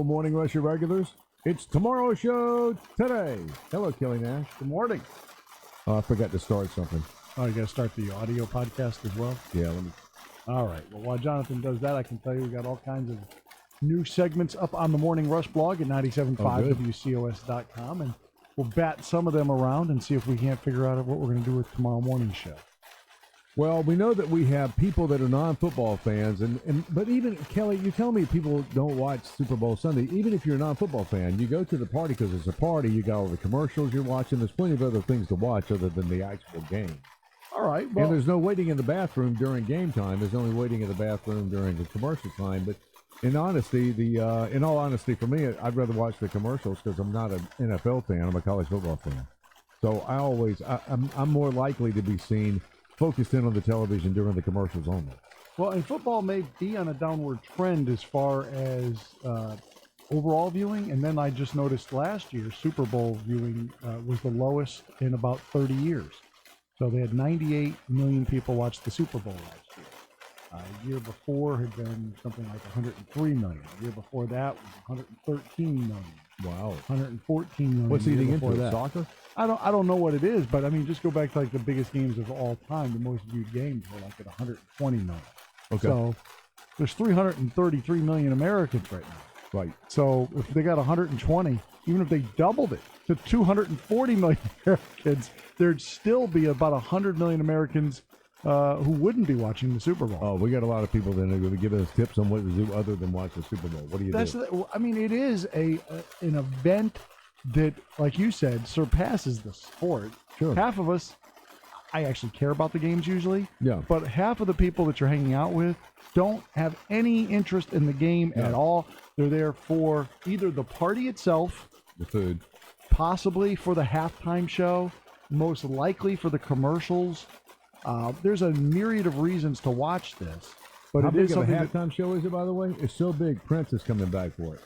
Morning Rush regulars. It's tomorrow's show today. Hello, Kelly Nash. Good morning. Oh, I forgot to start something. Oh, you got to start the audio podcast as well? Yeah, let me. All right. Well, while Jonathan does that, I can tell you we got all kinds of new segments up on the Morning Rush blog at 975wcos.com, and we'll bat some of them around and see if we can't figure out what we're going to do with tomorrow morning's show. Well, we know that we have people that are non-football fans, but even, Kelly, you tell me people don't watch Super Bowl Sunday. Even if you're a non-football fan, you go to the party because it's a party. You got all the commercials you're watching. There's plenty of other things to watch other than the actual game. All right. Well, and there's no waiting in the bathroom during game time. There's only waiting in the bathroom during the commercial time. But in honesty, in all honesty, for me, I'd rather watch the commercials because I'm not an NFL fan. I'm a college football fan. So I'm more likely to be seen focused in on the television during the commercials only. Well, and football may be on a downward trend as far as overall viewing. And then I just noticed last year, Super Bowl viewing was the lowest in about 30 years. So they had 98 million people watch the Super Bowl last year. The year before had been something like 103 million. The year before that was 113 million. Wow. 114 million. What's eating into that? Soccer? I don't know what it is, but I mean, just go back to like the biggest games of all time. The most viewed games were like at 120 million. Okay. So there's 333 million Americans right now. Right. So if they got 120, even if they doubled it to 240 million Americans, there'd still be about 100 million Americans who wouldn't be watching the Super Bowl. Oh, we got a lot of people that are going to give us tips on what to do other than watch the Super Bowl. What do you do? I mean, it is an event that, like you said, surpasses the sport. Sure. Half of us, I actually care about the games usually. Yeah. But half of the people that you're hanging out with don't have any interest in the game at all. They're there for either the party itself, the food, possibly for the halftime show, most likely for the commercials. There's a myriad of reasons to watch this. But how it big is of a something halftime show is it, by the way? It's so big, Prince is coming back for it.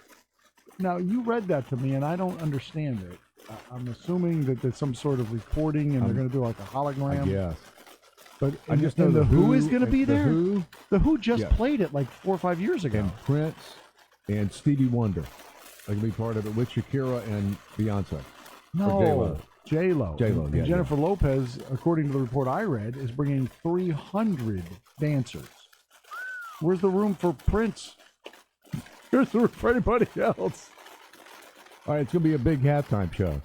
Now, you read that to me, and I don't understand it. I'm assuming that there's some sort of reporting, and they're going to do like a hologram. Yes. But I just know the Who is going to be there? The Who just Yeah. played it like 4 or 5 years ago. And Prince and Stevie Wonder are going to be part of it with Shakira and Beyonce. No, J-Lo. J-Lo, And yeah, Jennifer Lopez, according to the report I read, is bringing 300 dancers. Where's the room for Prince? Here's the room for anybody else. All right, it's going to be a big halftime show.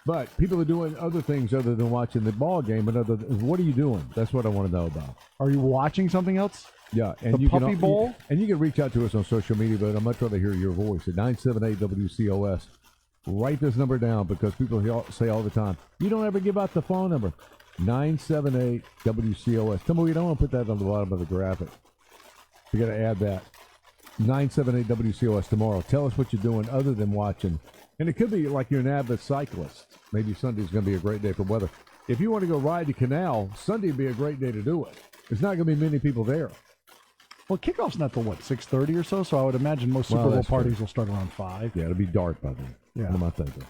But people are doing other things other than watching the ball game. And what are you doing? That's what I want to know about. Are you watching something else? Yeah. And the Puppy Bowl? And you can reach out to us on social media, but I'd much rather hear your voice at 978-WCOS. Write this number down because people say all the time, you don't ever give out the phone number. 978-WCOS. Tell me we don't want to put that on the bottom of the graphic. We got to add that. 978-WCOS tomorrow. Tell us what you're doing other than watching. And it could be like you're an avid cyclist. Maybe Sunday's going to be a great day for weather. If you want to go ride the canal, Sunday would be a great day to do it. There's not going to be many people there. Well, kickoff's not till, 6:30 or so? So I would imagine most Super Bowl parties will start around 5. Yeah, it'll be dark by then. Yeah. What am I thinking?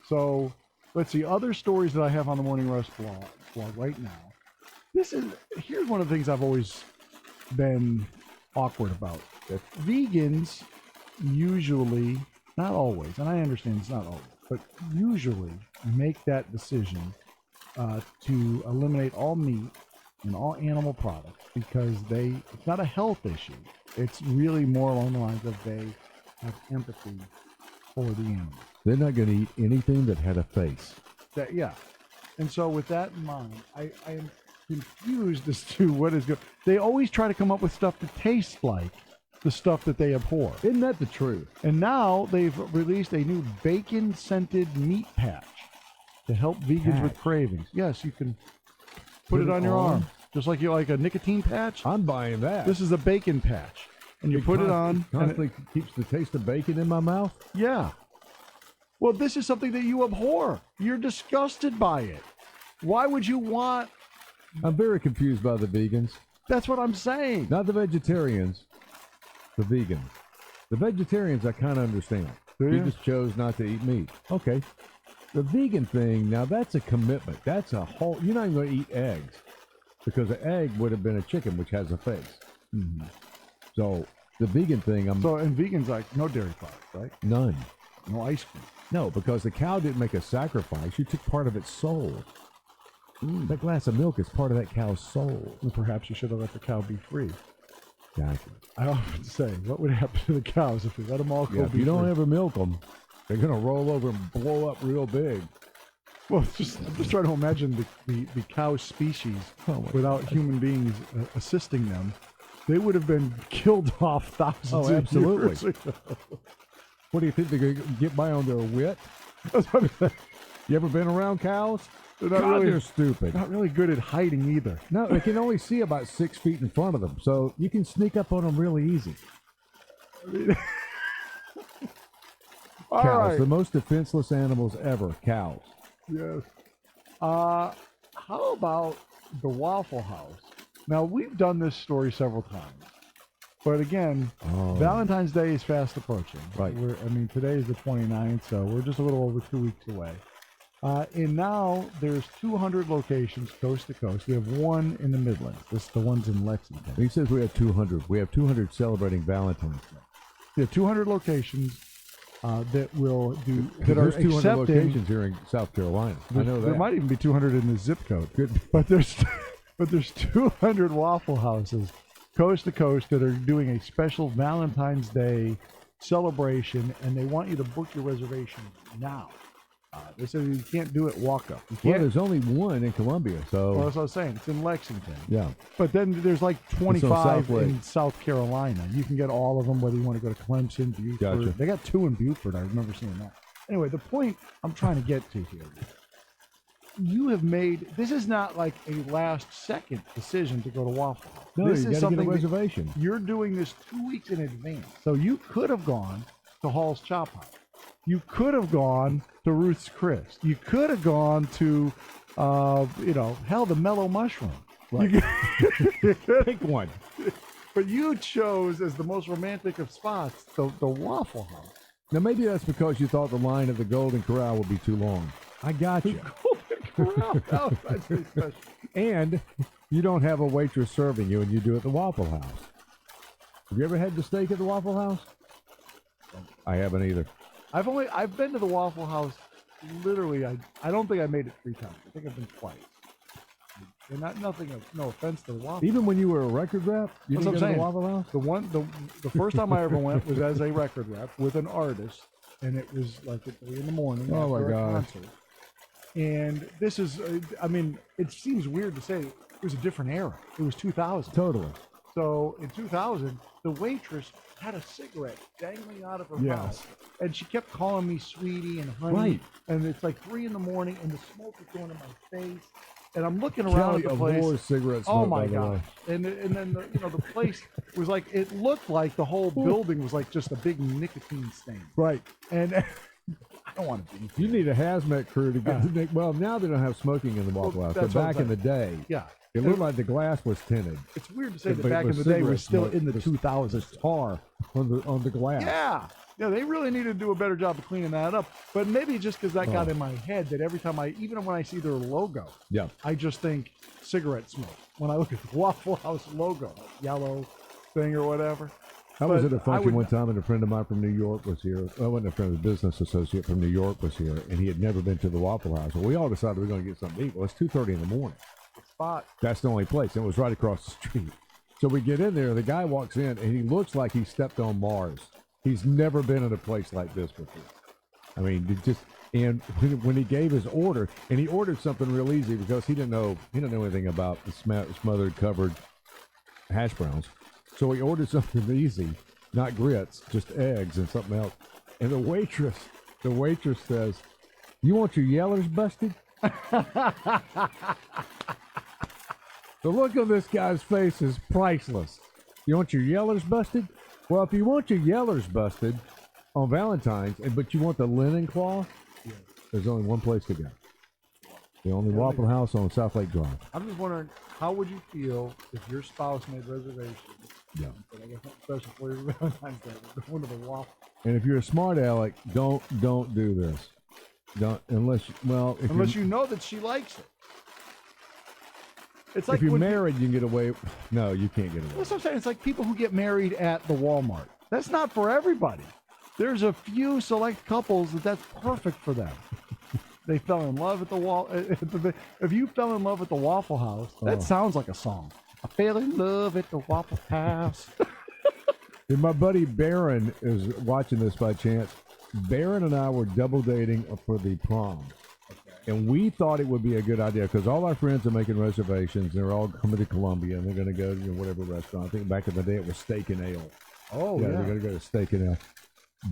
So let's see. Other stories that I have on the Morning Rush blog right now. Here's one of the things I've always been awkward about. That vegans usually, not always, and I understand it's not always, but usually make that decision to eliminate all meat and all animal products because it's not a health issue. It's really more along the lines of they have empathy for the animal. They're not going to eat anything that had a face. Yeah. And so with that in mind, I am confused as to what is good. They always try to come up with stuff that tastes like the stuff that they abhor. Isn't that the truth? And now they've released a new bacon-scented meat patch to help vegans with cravings. Yes, you can put it on your arm, just like you like a nicotine patch. I'm buying that. This is a bacon patch, and you put it on. Constantly keeps the taste of bacon in my mouth. Yeah. Well, this is something that you abhor. You're disgusted by it. Why would you want? I'm very confused by the vegans. That's what I'm saying. Not the vegetarians, the vegans. The vegetarians I kind of understand. He just chose not to eat meat. Okay. The vegan thing, now that's a commitment. That's a whole, you're not even going to eat eggs because an egg would have been a chicken, which has a face. Mm-hmm. So the vegan thing, So, and vegans like no dairy products, right? none. No ice cream. No, because the cow didn't make a sacrifice. You took part of its soul. That glass of milk is part of that cow's soul. And perhaps you should have let the cow be free. Exactly. I often say, what would happen to the cows if we let them all go Yeah, be if you don't free? ever milk them, they're going to roll over and blow up real big. Well, I'm just trying to imagine the cow species without human beings assisting them. They would have been killed off thousands of absolutely. years ago. What do you think, they're going to get by on their wit? You ever been around cows? They're not God, really, they're stupid. not really good at hiding either. No, they can only see about 6 feet in front of them, so you can sneak up on them really easy. All Cows, right. the most defenseless animals ever, cows. Yes. How about the Waffle House? Now, we've done this story several times. But again, Valentine's Day is fast approaching. Right. Today is the 29th, so we're just a little over 2 weeks away. And now there's 200 locations coast to coast. We have one in the Midlands. This is the ones in Lexington. He says we have 200. We have 200 celebrating Valentine's Day. We have 200 locations that will do that There's are 200 accepting. locations here in South Carolina. I know that. There might even be 200 in the zip code. But there's 200 Waffle Houses coast to coast that are doing a special Valentine's Day celebration, and they want you to book your reservation now. They said you can't do it walk up. You Well, can't. there's only one in Columbia, so Well, that's what I was saying. It's in Lexington. yeah. But then there's like 25 South Lake. in South Carolina. You can get all of them, whether you want to go to Clemson, Buford. Gotcha. They got 2 in Buford. I remember seeing that. Anyway, the point I'm trying to get to here, you have made, this is not like a last second decision to go to Waffle House. No, This you is got to get a something that reservation. you're doing this 2 weeks in advance. So you could have gone to Hall's Chop House. You could have gone to Ruth's Chris. You could have gone to, the Mellow Mushroom. Right. You could- Pick one. but you chose as the most romantic of spots the Waffle House. Now, maybe that's because you thought the line at the Golden Corral would be too long. I got you. Oh, that's pretty special. And you don't have a waitress serving you, and you do it at the Waffle House. Have you ever had the steak at the Waffle House? I haven't either. I've been to the Waffle House. Literally, I don't think I made it 3 times. I think I've been twice. And no offense to the Waffle. Even when you were a record rep, you That's didn't what go I'm to the saying. Waffle House? The first time I ever went was as a record rep with an artist, and it was like at 3 in the morning Oh, my after a gosh. concert. And this is, it seems weird to say it was a different era. It was 2000. Totally. So in 2000, the waitress had a cigarette dangling out of her Yes. mouth, and she kept calling me sweetie and honey. Right. And it's like 3 in the morning, and the smoke is going in my face, and I'm looking around Kelly at the place. abhors cigarette smoke, Oh my by the gosh! way. And then the place was like, it looked like the whole building was like just a big nicotine stain. Right. And I don't want to be. You need a hazmat crew to get to Nick. Well, now they don't have smoking in the Waffle House, but that's what I'm back in the saying. day, Yeah. it looked like the glass was tinted. It's weird to say that But it back in was the day cigarette was still smoke. in the There's 2000s. tar on the glass. Yeah. Yeah, they really need to do a better job of cleaning that up. But maybe just because that got in my head that every time even when I see their logo, Yeah. I just think cigarette smoke. When I look at the Waffle House logo, yellow thing or whatever. I was But at a function would- one time, and a friend of mine from New York was here. Well, I wasn't a friend, a business associate from New York was here, and he had never been to the Waffle House. Well, we all decided we were going to get something to eat. Well, it's 2:30 in the morning. Spot. That's the only place, and it was right across the street. So we get in there, the guy walks in, and he looks like he stepped on Mars. He's never been in a place like this before. I mean, and when he gave his order, and he ordered something real easy because he didn't know anything about the smothered covered hash browns. So he ordered something easy, not grits, just eggs and something else. And the waitress says, "You want your yellers busted?" The look on this guy's face is priceless. You want your yellers busted? Well, if you want your yellers busted on Valentine's, but you want the linen cloth, there's only one place to go. The only Waffle House on South Lake Drive. I'm just wondering, how would you feel if your spouse made reservations? Yeah. But I guess not special for you for Valentine's Day. We're going to the Waffle. And if you're a smart aleck, don't do this. Don't unless Unless you know that she likes it. It's like if you're when married, you can get away. No, you can't get away. That's what I'm saying. It's like people who get married at the Walmart. That's not for everybody. There's a few select couples that's perfect for them. They fell in love at the wall. If you fell in love at the Waffle House, that sounds like a song. I fell in love at the Waffle House. And my buddy Barron is watching this by chance. Barron and I were double dating for the prom. And we thought it would be a good idea because all our friends are making reservations. They're all coming to Columbia and they're going to go to whatever restaurant. I think back in the day it was Steak and Ale. Oh, yeah. They're going to go to Steak and Ale.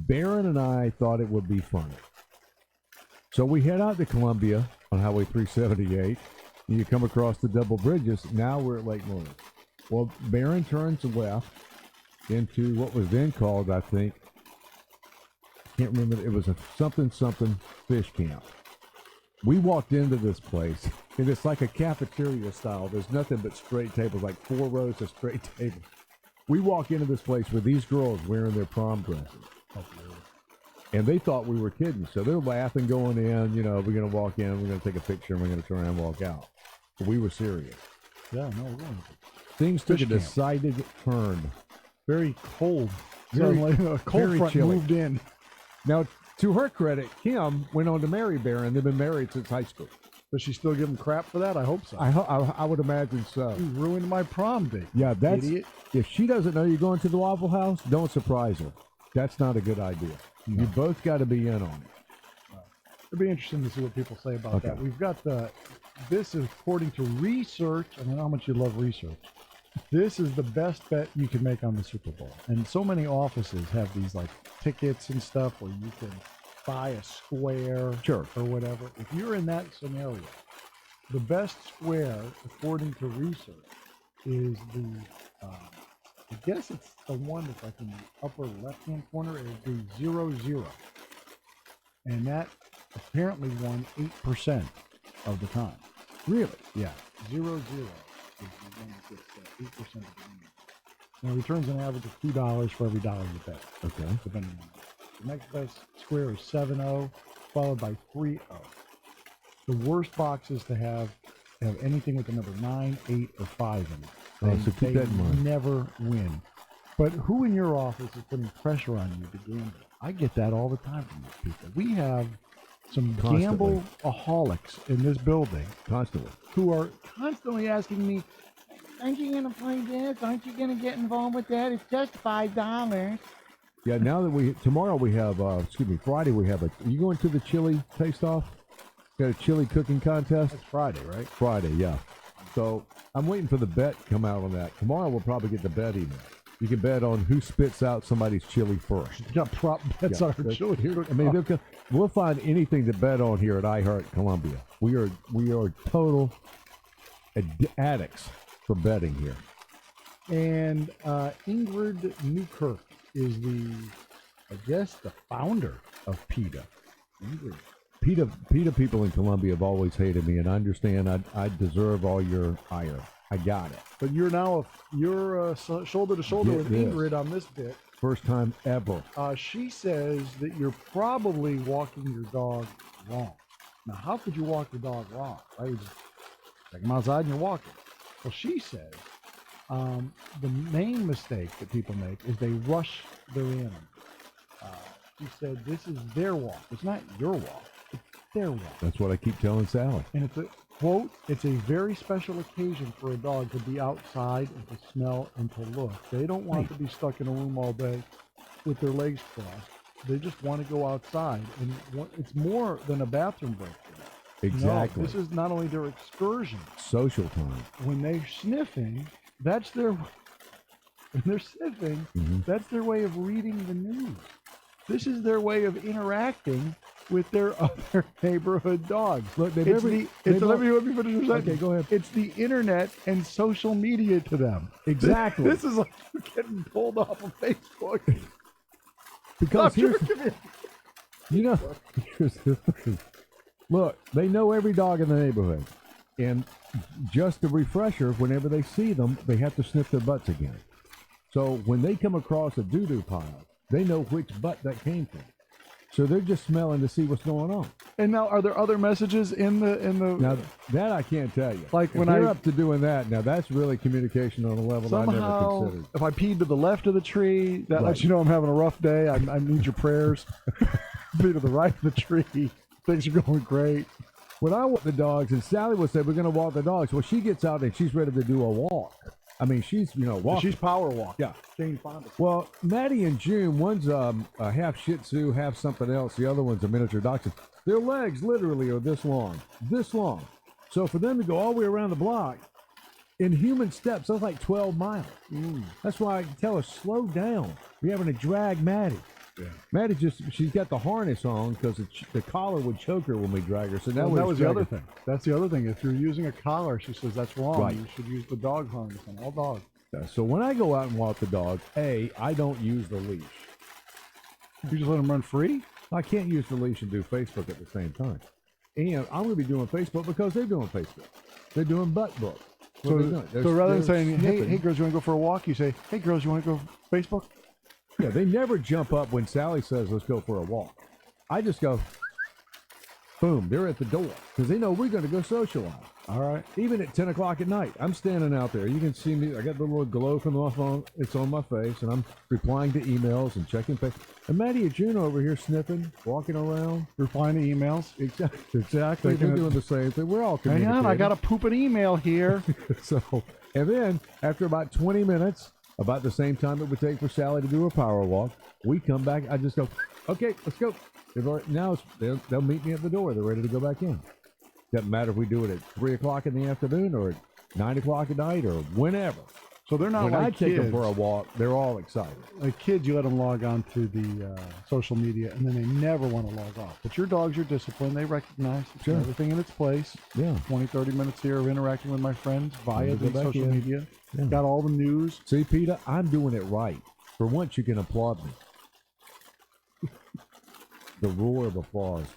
Barron and I thought it would be funny. So we head out to Columbia on Highway 378. And you come across the double bridges. Now we're at Lake Norman. Well, Barron turns left into what was then called, I think, I can't remember, it was a something fish camp. We walked into this place, and it's like a cafeteria style. There's nothing but straight tables, like 4 rows of straight tables. We walk into this place with these girls wearing their prom dresses. And they thought we were kidding. So they're laughing going in, we're going to walk in, we're going to take a picture, and we're going to turn around and walk out. But we were serious. Yeah, no, we're going Things took a camp. decided turn. Very cold. Very, like a cold very front chilly. moved in. Now, to her credit, Kim went on to marry Barron. They've been married since high school. Does she still give him crap for that? I hope so. I would imagine so. You ruined my prom date. Yeah, that's idiot. If she doesn't know you're going to the Waffle House, don't surprise her. That's not a good idea. No. You both got to be in on it. It'd be interesting to see what people say about that. We've got this is according to research. I don't know how much you love research. This is the best bet you can make on the Super Bowl. And so many offices have these like tickets and stuff where you can buy a square or whatever. If you're in that scenario, the best square, according to research, is I guess it's the one that's like in the upper left-hand corner. It would be 0-0. And that apparently won 8% of the time. Really? Yeah. 0-0 is the one that gets 8% of the game. Now, returns an average of $2 for every dollar you bet. Okay. Depending on it. The next best square is 7-0, followed by 3-0. The worst boxes to have anything with the number 9, 8, or 5 in it. So keep that in mind. Never win. But who in your office is putting pressure on you to gamble? I get that all the time from these people. We have some gamble-aholics in this building. Constantly. Who are constantly asking me, aren't you going to play this? Aren't you going to get involved with that? It's just $5. Yeah, now that tomorrow we have, Friday we have you going to the chili taste-off? Got a chili cooking contest? That's Friday, right? Friday, yeah. So I'm waiting for the bet to come out on that. Tomorrow we'll probably get the bet email. You can bet on who spits out somebody's chili first. You got prop bets on our chili here. I mean, we'll find anything to bet on here at iHeart Columbia. We are total addicts for betting here. And Ingrid Newkirk is the founder of PETA. Ingrid. PETA people in Columbia have always hated me, and I understand I deserve all your ire. I got it. But you're now shoulder to shoulder with Ingrid on this bit. First time ever. She says that you're probably walking your dog wrong. Now, how could you walk your dog wrong? Right? You just take him outside and you're walking. Well, she says the main mistake that people make is they rush their animal. She said this is their walk. It's not your walk. It's their walk. That's what I keep telling Sally. And it's a quote, it's a very special occasion for a dog to be outside and to smell and to look. They don't want to be stuck in a room all day with their legs crossed. They just want to go outside. And it's more than a bathroom break for them. Exactly. No, this is not only their excursion. Social time. When they're sniffing, that's their... When they're sniffing, that's their way of reading the news. This is their way of interacting with their other neighborhood dogs. Look, let me finish your sentence. Okay, go ahead. It's the internet and social media to them. Exactly. This is like you're getting pulled off of Facebook. Because look, they know every dog in the neighborhood. And just a refresher, whenever they see them, they have to sniff their butts again. So when they come across a doo-doo pile, they know which butt that came from. So they're just smelling to see what's going on. And now, are there other messages in the Now that I can't tell you. Like if when you're I- up to doing that, now that's really communication on a level I never somehow? considered. If I peed to the left of the tree, that Right. lets you know I'm having a rough day. I need your prayers. Pee to the right of the tree. Things are going great. When I walk the dogs, and Sally would say, we're going to walk the dogs. Well, she gets out and she's ready to do a walk. I mean, she's, walking. She's power walking. Yeah. Jane Fonda. Well, Maddie and June, one's a half Shih Tzu, half something else. The other one's a miniature dachshund. Their legs literally are this long. So for them to go all the way around the block in human steps, that's like 12 miles. That's why I tell her, slow down. You're having to drag Maddie. Yeah. Maddie she's got the harness on because the collar would choke her when we drag her. So now That was the other thing. That's the other thing. If you're using a collar, she says that's wrong. Right. You should use the dog harness on all dogs. So when I go out and walk the dog, I don't use the leash. You just let them run free? I can't use the leash and do Facebook at the same time. And I'm going to be doing Facebook because they're doing Facebook. They're doing butt book. What are they doing? So rather than they're saying, sniffing. hey, girls, you want to go for a walk? You say, hey, girls, you want to go Facebook? Yeah, they never jump up when Sally says, let's go for a walk. I just go, boom, they're at the door because they know we're going to go socialize. All right. Even at 10 o'clock at night, I'm standing out there. You can see me. I got the little glow from my phone. It's on my face, and I'm replying to emails and checking Facebook. And Maddie and June over here sniffing, walking around. Replying to emails. Exactly. They're doing the same thing. We're all Hang communicating. on, I got to poop an email here. So, and then after about 20 minutes, about the same time it would take for Sally to do her power walk, we come back. I just go, okay, let's go. Now they'll meet me at the door. They're ready to go back in. Doesn't matter if we do it at 3 o'clock in the afternoon or at 9 o'clock at night or whenever. So they're not When like I take kids. them for a walk, they're all excited. Like kids, you let them log on to the social media, and then they never want to log off. But your dogs are disciplined. They recognize Sure. everything in its place. Yeah. 20, 30 minutes here of interacting with my friends via Go the back social in. media. Yeah. Got all the news. See, Peter, I'm doing it right. For once, you can applaud me. The roar of applause is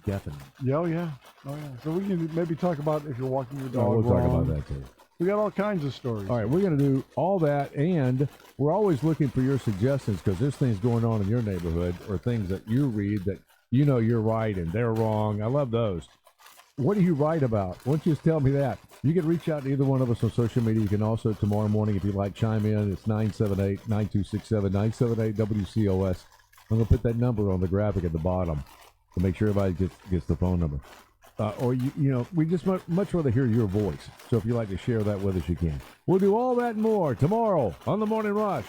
deafening. Yeah, oh yeah. So we can maybe talk about if you're walking your dog We'll talk wrong. about that too. We got all kinds of stories. All right, we're going to do all that, and we're always looking for your suggestions because there's things going on in your neighborhood or things that you read that you know you're right and they're wrong. I love those. What do you write about? Why don't you just tell me that? You can reach out to either one of us on social media. You can also, tomorrow morning, if you like, chime in. It's 978-9267-978-WCOS. I'm going to put that number on the graphic at the bottom to make sure everybody gets the phone number. Or, we just much rather hear your voice. So if you'd like to share that with us, you can. We'll do all that and more tomorrow on The Morning Rush.